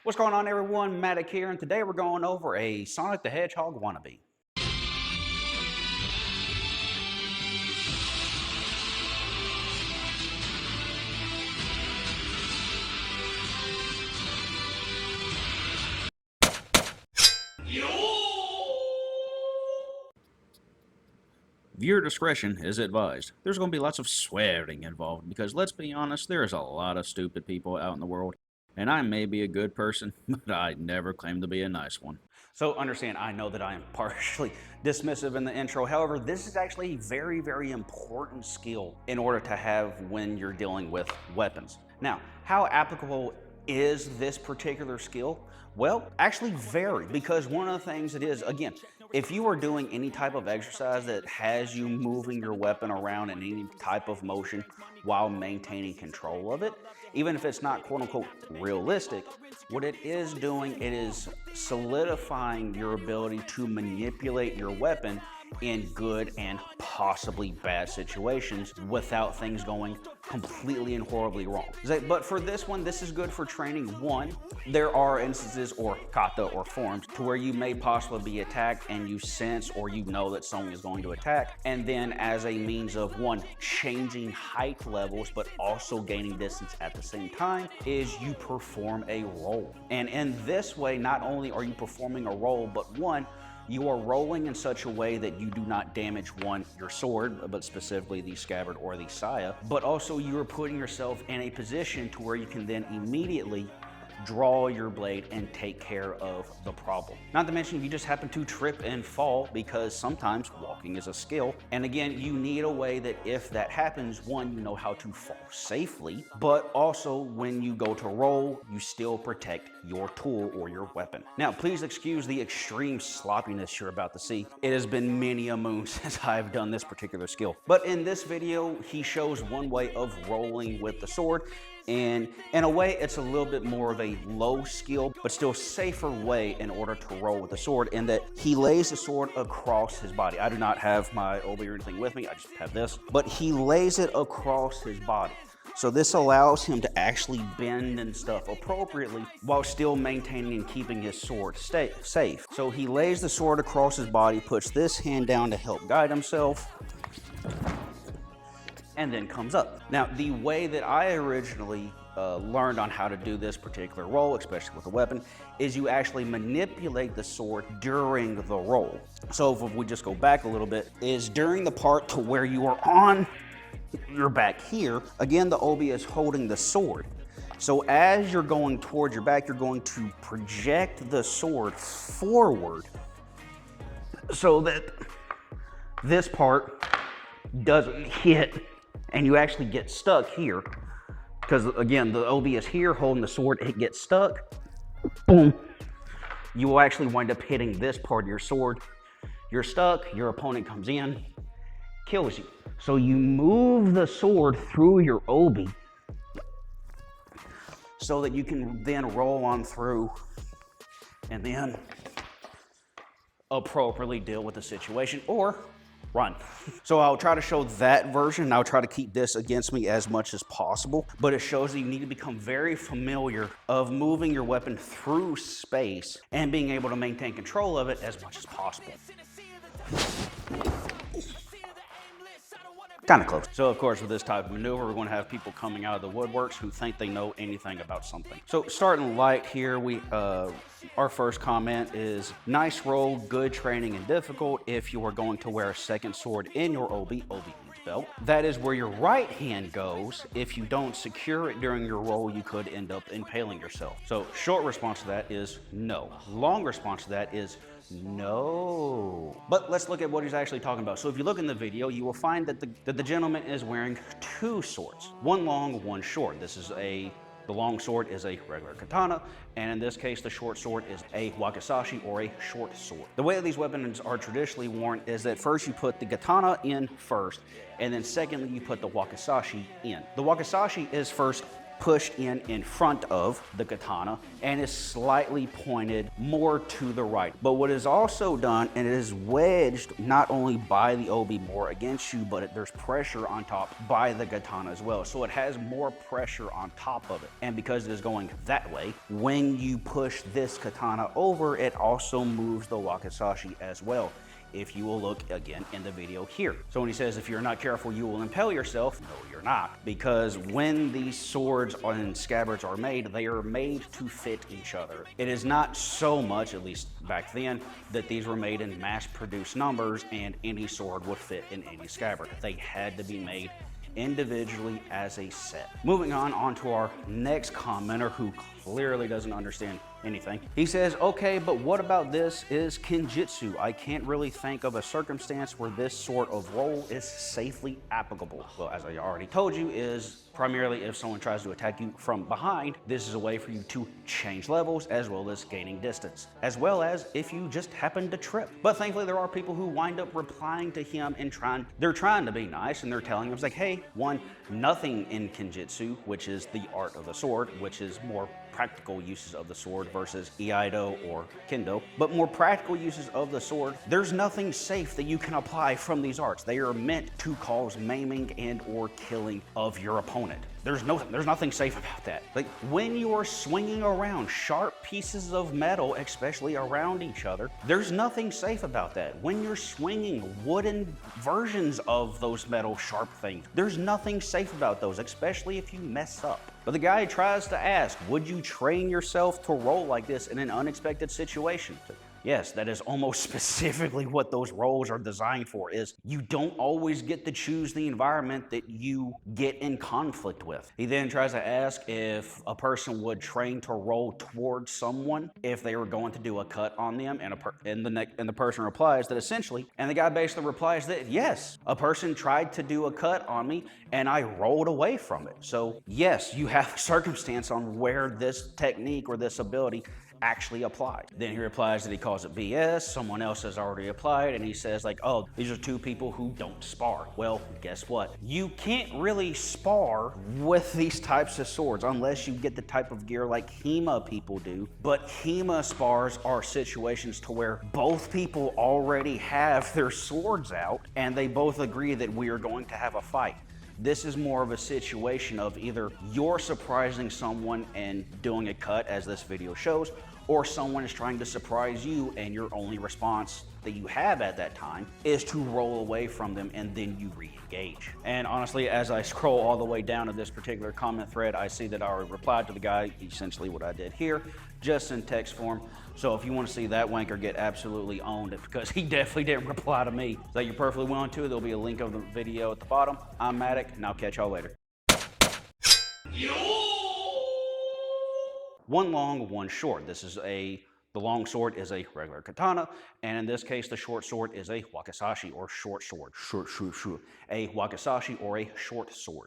What's going on, everyone? Matic here, and today we're going over a Sonic the Hedgehog wannabe. Viewer discretion is advised. There's going to be lots of swearing involved because, let's be honest, there's a lot of stupid people out in the world, and I may be a good person, but I never claim to be a nice one. So understand, I know that I am partially dismissive in the intro. However, this is actually a very, very important skill in order to have when you're dealing with weapons. Now, how applicable is this particular skill? Well, actually vary, because one of the things it is, again, if you are doing any type of exercise that has you moving your weapon around in any type of motion while maintaining control of it, even if it's not quote unquote realistic, what it is doing, it is solidifying your ability to manipulate your weapon in good and possibly bad situations without things going completely and horribly wrong. But for this one, this is good for training. One, there are instances or kata or forms to where you may possibly be attacked and you sense or you know that someone is going to attack. And then as a means of one, changing height levels, but also gaining distance at the same time, is you perform a roll. And in this way, not only are you performing a roll, but one, you are rolling in such a way that you do not damage one, your sword, but specifically the scabbard or the saya, but also you are putting yourself in a position to where you can then immediately draw your blade and take care of the problem. Not to mention, if you just happen to trip and fall, because sometimes walking is a skill. And again, you need a way that if that happens, one, you know how to fall safely, but also when you go to roll, you still protect your tool or your weapon. Now, please excuse the extreme sloppiness you're about to see. It has been many a moon since I've done this particular skill. But in this video, he shows one way of rolling with the sword. And in a way, it's a little bit more of a low skill, but still safer way in order to roll with the sword, in that he lays the sword across his body. I do not have my obi or anything with me, I just have this, but he lays it across his body. So this allows him to actually bend and stuff appropriately while still maintaining and keeping his sword safe. So he lays the sword across his body, puts this hand down to help guide himself, and then comes up. Now, the way that I originally learned on how to do this particular roll, especially with a weapon, is you actually manipulate the sword during the roll. So if we just go back a little bit, is during the part to where you are on your back here, again, the obi is holding the sword. So as you're going towards your back, you're going to project the sword forward so that this part doesn't hit and you actually get stuck here. Because again, the obi is here holding the sword, it gets stuck, boom. You will actually wind up hitting this part of your sword. You're stuck, your opponent comes in, kills you. So you move the sword through your obi so that you can then roll on through and then appropriately deal with the situation or run. So I'll try to show that version. I'll try to keep this against me as much as possible, but it shows that you need to become very familiar of moving your weapon through space and being able to maintain control of it as much as possible. Kind of close. So of course, with this type of maneuver, we're going to have people coming out of the woodworks who think they know anything about something. So starting light here, our first comment is, nice roll, good training and difficult if you are going to wear a second sword in your obi means belt. That is where your right hand goes. If you don't secure it during your roll, you could end up impaling yourself. So short response to that is no. Long response to that is no. But let's look at what he's actually talking about. So if you look in the video, you will find that the gentleman is wearing two swords, one long, one short. The long sword is a regular katana, and in this case, the short sword is a wakizashi or a short sword. The way that these weapons are traditionally worn is that first you put the katana in first, and then secondly, you put the wakizashi in. The wakizashi is first pushed in front of the katana and is slightly pointed more to the right. But what is also done, and it is wedged not only by the obi more against you, but there's pressure on top by the katana as well. So it has more pressure on top of it. And because it is going that way, when you push this katana over, it also moves the wakizashi as well, if you will look again in the video here. So when he says, if you're not careful, you will impale yourself, no, you're not. Because when these swords and scabbards are made, they are made to fit each other. It is not so much, at least back then, that these were made in mass-produced numbers and any sword would fit in any scabbard. They had to be made individually as a set. Moving on to our next commenter, who clearly doesn't understand anything. He says, okay, but what about this is Kenjutsu? I can't really think of a circumstance where this sort of role is safely applicable. Well, as I already told you, is primarily if someone tries to attack you from behind, this is a way for you to change levels as well as gaining distance, as well as if you just happen to trip. But thankfully there are people who wind up replying to him and they're trying to be nice, and they're telling him, it's like, hey, one, nothing in Kenjutsu, which is the art of the sword, which is more practical uses of the sword versus Iaido or Kendo, but more practical uses of the sword, there's nothing safe that you can apply from these arts. They are meant to cause maiming and or killing of your opponent. There's nothing safe about that. Like when you are swinging around sharp pieces of metal, especially around each other, there's nothing safe about that. When you're swinging wooden versions of those metal sharp things, there's nothing safe about those, especially if you mess up. But the guy tries to ask, would you train yourself to roll like this in an unexpected situation? Yes, that is almost specifically what those roles are designed for, is you don't always get to choose the environment that you get in conflict with. He then tries to ask if a person would train to roll towards someone if they were going to do a cut on them, and the person replies that essentially, and the guy basically replies that yes, a person tried to do a cut on me and I rolled away from it. So yes, you have a circumstance on where this technique or this ability actually applied. Then he replies that he calls it BS, someone else has already applied, and he says like, oh, these are two people who don't spar. Well, guess what? You can't really spar with these types of swords unless you get the type of gear like HEMA people do. But HEMA spars are situations to where both people already have their swords out and they both agree that we are going to have a fight. This is more of a situation of either you're surprising someone and doing a cut, as this video shows, or someone is trying to surprise you and your only response that you have at that time is to roll away from them and then you re-engage. And honestly, as I scroll all the way down to this particular comment thread, I see that I already replied to the guy, essentially what I did here, just in text form. So if you want to see that wanker get absolutely owned, because he definitely didn't reply to me, so you're perfectly willing to, there'll be a link of the video at the bottom. I'm Matic, and I'll catch y'all later. One long, one short. The long sword is a regular katana, and in this case, the short sword is a wakizashi, or short sword. A wakizashi, or a short sword.